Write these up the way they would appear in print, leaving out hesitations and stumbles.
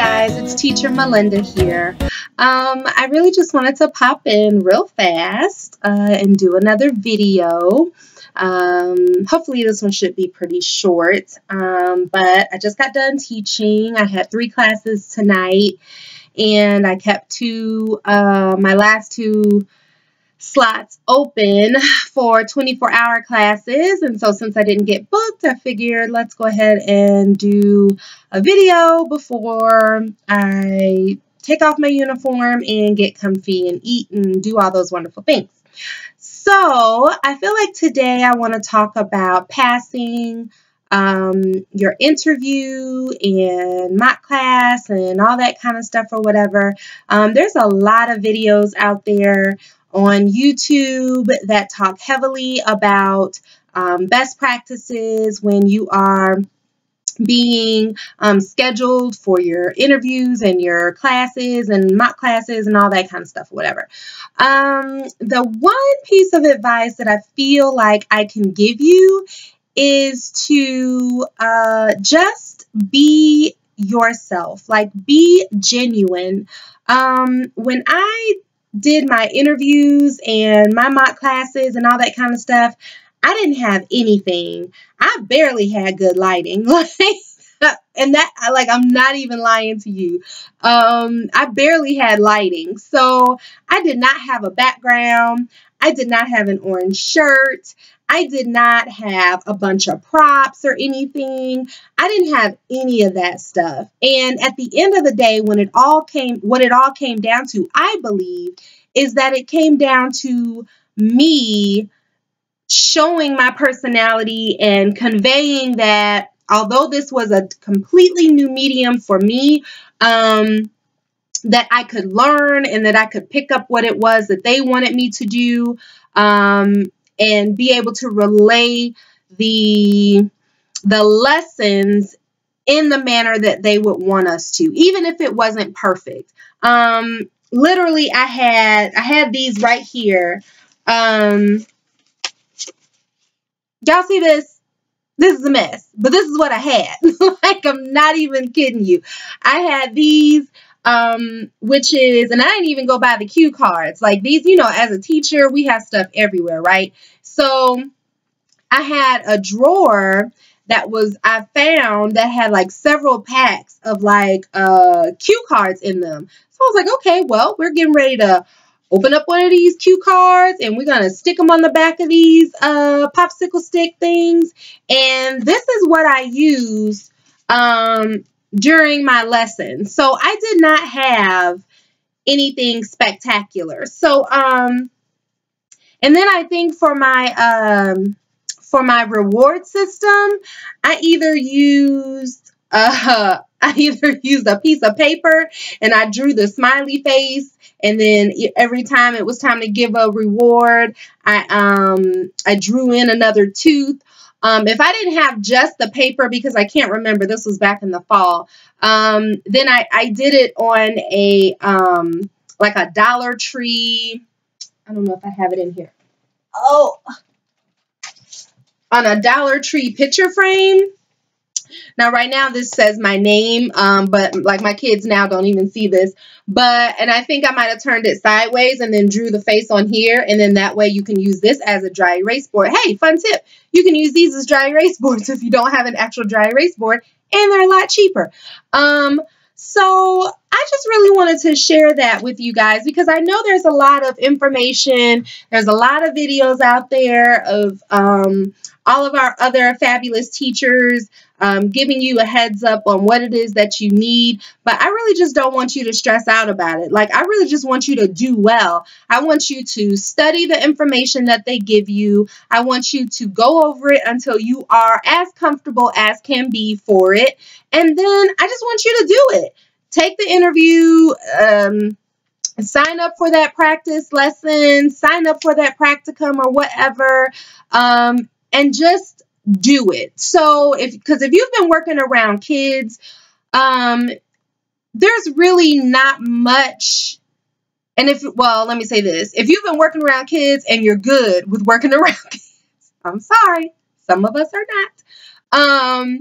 guys, it's Teacher Melinda here. I really just wanted to pop in real fast and do another video. Hopefully this one should be pretty short, but I just got done teaching. I had 3 classes tonight, and I kept my last 2 slots open for 24-hour classes. And so since I didn't get booked, I figured let's go ahead and do a video before I take off my uniform and get comfy and eat and do all those wonderful things. So I feel like today I want to talk about passing your interview and mock class and all that kind of stuff or whatever. There's a lot of videos out there on YouTube that talk heavily about best practices when you are being scheduled for your interviews and your classes and mock classes and all that kind of stuff, whatever. The one piece of advice that I feel like I can give you is to just be yourself, like be genuine. When I did my interviews and my mock classes and all that kind of stuff, I didn't have anything. I barely had good lighting. And that, I'm not even lying to you. I barely had lighting. So I did not have a background. I did not have an orange shirt. I did not have a bunch of props or anything. I didn't have any of that stuff. And at the end of the day, what it all came down to, I believe, is that it came down to me showing my personality and conveying that although this was a completely new medium for me, that I could learn and that I could pick up what it was that they wanted me to do, and be able to relay the lessons in the manner that they would want us to, even if it wasn't perfect. Literally, I had these right here. Y'all see this? This is a mess, but this is what I had. Like, I'm not even kidding you. I had these, which is, and I didn't even go buy the cue cards. Like these, as a teacher, we have stuff everywhere, right? So I had a drawer I found that had like several packs of cue cards in them. So I was like, okay, well, we're getting ready to open up one of these cue cards and we're going to stick them on the back of these popsicle stick things. And this is what I used during my lesson. So I did not have anything spectacular. So, and then I think for my reward system, I either used a piece of paper and I drew the smiley face, and then every time it was time to give a reward, I drew in another tooth. If I didn't have just the paper, because I can't remember, this was back in the fall, then I did it on a Dollar Tree. I don't know if I have it in here. Oh, on a Dollar Tree picture frame. Now, right now, this says my name, but like my kids now don't even see this. And I think I might have turned it sideways and then drew the face on here. And then that way you can use this as a dry erase board. Hey, fun tip. You can use these as dry erase boards if you don't have an actual dry erase board, and they're a lot cheaper. So I just really wanted to share that with you guys because I know there's a lot of information. There's a lot of videos out there of all of our other fabulous teachers giving you a heads up on what it is that you need. But I really just don't want you to stress out about it. Like, I really just want you to do well. I want you to study the information that they give you. I want you to go over it until you are as comfortable as can be for it. And then I just want you to do it. Take the interview, sign up for that practice lesson, sign up for that practicum or whatever, and just do it. So because if you've been working around kids, there's really not much. And let me say this. If you've been working around kids and you're good with working around kids, I'm sorry, some of us are not.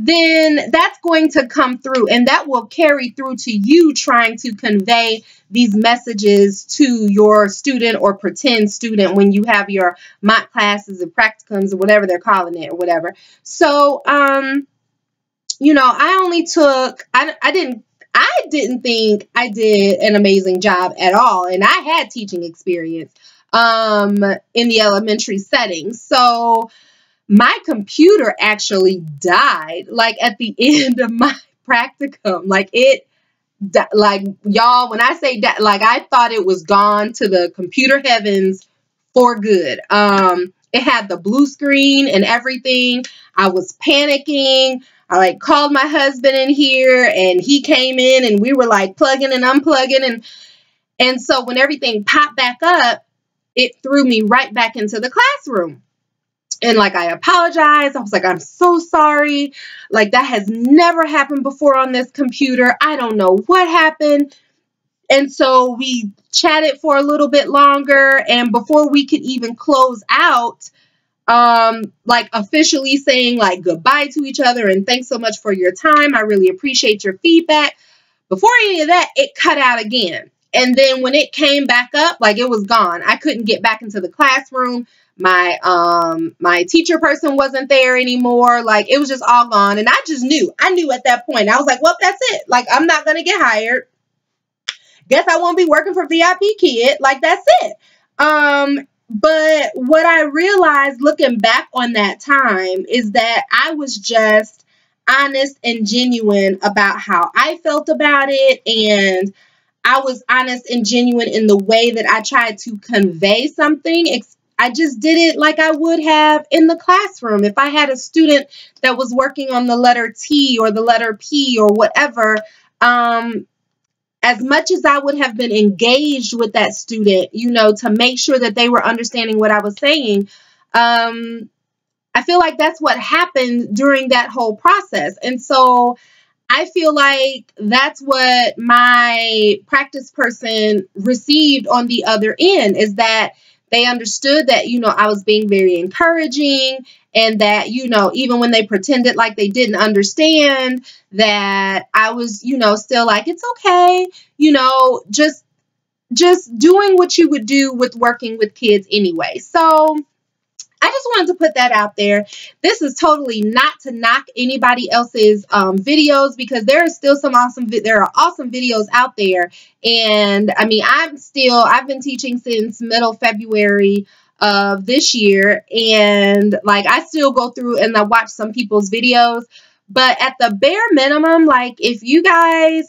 then that's going to come through, and that will carry through to you trying to convey these messages to your student or pretend student when you have your mock classes or practicums or whatever they're calling it or whatever. So, you know, I didn't think I did an amazing job at all. And I had teaching experience in the elementary setting. So my computer actually died like at the end of my practicum. Like y'all, when I say that, like I thought it was gone to the computer heavens for good. It had the blue screen and everything. I was panicking. I like called my husband in here and he came in and we were like plugging and unplugging. And so when everything popped back up, it threw me right back into the classroom. And like, I apologized. I was like, I'm so sorry. Like, that has never happened before on this computer. I don't know what happened. And so we chatted for a little bit longer. And before we could even close out, like officially saying like goodbye to each other and thanks so much for your time, I really appreciate your feedback. Before any of that, it cut out again. And then when it came back up, like it was gone. I couldn't get back into the classroom. My teacher person wasn't there anymore. Like it was just all gone. And I knew at that point, I was like, well, that's it. Like, I'm not going to get hired. Guess I won't be working for VIPKID. Like, that's it. But what I realized looking back on that time is that I was just honest and genuine about how I felt about it. And I was honest and genuine in the way that I tried to convey something. I just did it like I would have in the classroom. If I had a student that was working on the letter T or the letter P or whatever, as much as I would have been engaged with that student, you know, to make sure that they were understanding what I was saying, I feel like that's what happened during that whole process. And so I feel like that's what my practice person received on the other end, is that they understood that, you know, I was being very encouraging, and that, you know, even when they pretended like they didn't understand, that I was, you know, still like, it's okay, you know, just doing what you would do with working with kids anyway. So I just wanted to put that out there. This is totally not to knock anybody else's videos, because there are still some there are awesome videos out there. And I mean, I've been teaching since middle February of this year. And like, I still go through and I watch some people's videos, but at the bare minimum, like if you guys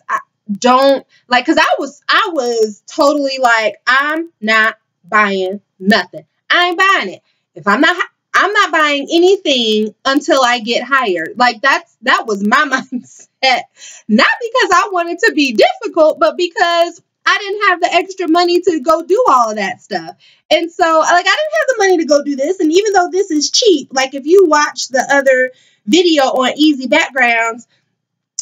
don't like, cause I was totally like, I'm not buying nothing. I ain't buying it. If I'm not buying anything until I get hired. Like that was my mindset. Not because I wanted to be difficult, but because I didn't have the extra money to go do all of that stuff. And so like, I didn't have the money to go do this. And even though this is cheap, like if you watch the other video on Easy Backgrounds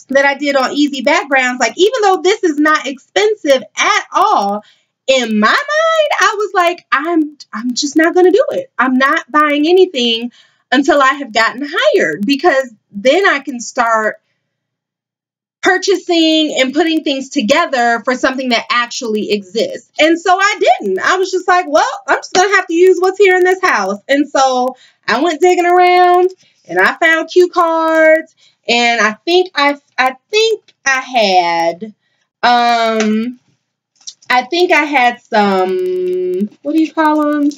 that I did on Easy Backgrounds, like even though this is not expensive at all, in my mind, I was like, I'm just not going to do it. I'm not buying anything until I have gotten hired, because then I can start purchasing and putting things together for something that actually exists. And so I didn't. I was just like, well, I'm just going to have to use what's here in this house. And so I went digging around and I found cue cards, and I think I had some, what do you call them?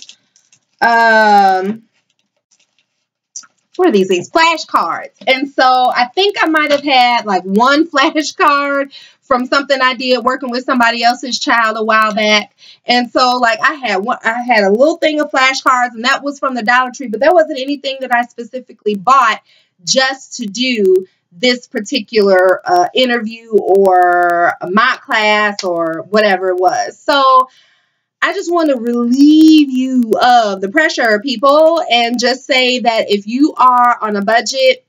What are these things? Flashcards. And so I think I might have had like one flashcard from something I did working with somebody else's child a while back. And so like I had a little thing of flashcards, and that was from the Dollar Tree, but there wasn't anything that I specifically bought just to do this particular interview or a mock class or whatever it was. So I just want to relieve you of the pressure, people, and just say that if you are on a budget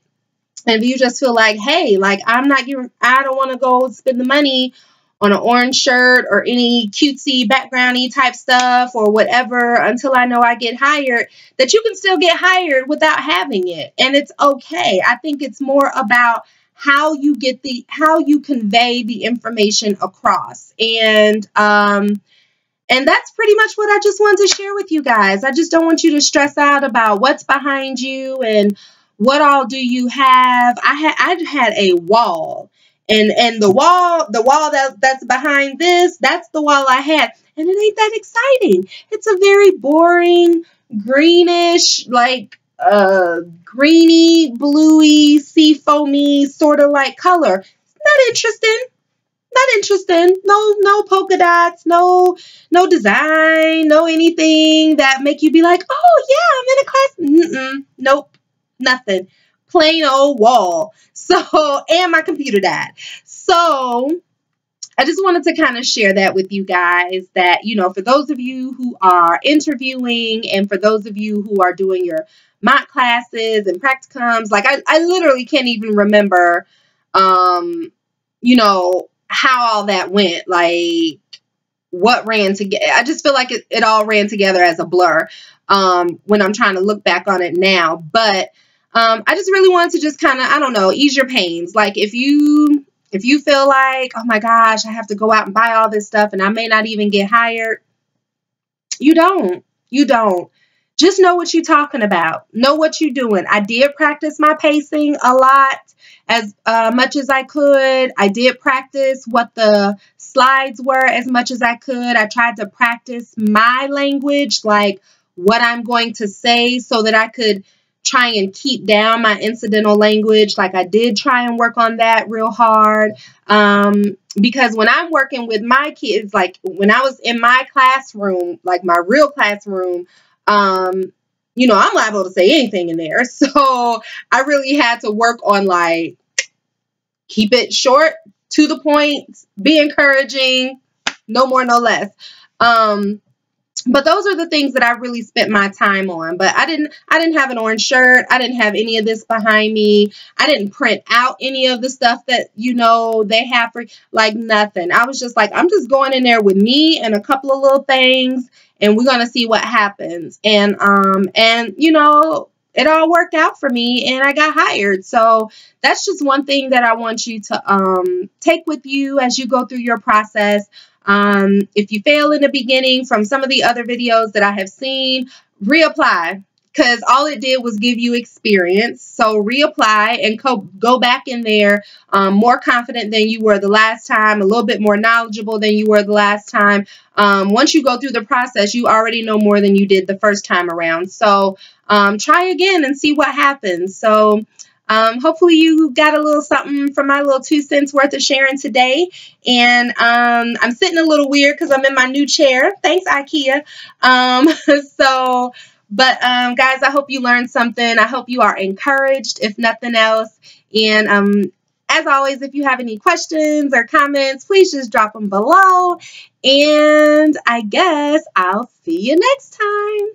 and if you just feel like, hey, like I don't want to go spend the money on an orange shirt or any cutesy backgroundy type stuff or whatever until I know I get hired, that you can still get hired without having it. And it's okay. I think it's more about how you convey the information across. And that's pretty much what I just wanted to share with you guys. I just don't want you to stress out about what's behind you and what all do you have. I had a wall, and the wall that's behind this, that's the wall I had, and it ain't that exciting. It's a very boring greenish, like greeny, bluey, sea foamy sort of like color. Not interesting. Not interesting. No polka dots, no design, no anything that make you be like, oh yeah, I'm in a class. Nope, nothing. Plain old wall. So, and my computer died. So I just wanted to kind of share that with you guys, that, you know, for those of you who are interviewing and for those of you who are doing your mock classes and practicums, like I literally can't even remember, you know, how all that went, like what ran together. I just feel like it all ran together as a blur when I'm trying to look back on it now. But I just really wanted to just kind of, I don't know, ease your pains. Like if you feel like, oh my gosh, I have to go out and buy all this stuff and I may not even get hired, you don't. Just know what you're talking about. Know what you're doing. I did practice my pacing a lot, as much as I could. I did practice what the slides were as much as I could. I tried to practice my language, like what I'm going to say, so that I could try and keep down my incidental language. Like I did try and work on that real hard. Because when I'm working with my kids, like when I was in my classroom, like my real classroom, you know, I'm liable to say anything in there. So I really had to work on like, keep it short, to the point, be encouraging, no more, no less. But those are the things that I really spent my time on. But I didn't have an orange shirt. I didn't have any of this behind me. I didn't print out any of the stuff that, you know, they have for, like, nothing. I was just like, I'm just going in there with me and a couple of little things, and we're going to see what happens. And you know, it all worked out for me and I got hired. So that's just one thing that I want you to take with you as you go through your process. If you fail in the beginning from some of the other videos that I have seen, reapply, because all it did was give you experience. So reapply and go back in there more confident than you were the last time, a little bit more knowledgeable than you were the last time. Once you go through the process, you already know more than you did the first time around. So try again and see what happens. So hopefully you got a little something from my little 2 cents worth of sharing today. And I'm sitting a little weird because I'm in my new chair. Thanks, IKEA. But guys, I hope you learned something. I hope you are encouraged, if nothing else. And as always, if you have any questions or comments, please just drop them below. And I guess I'll see you next time.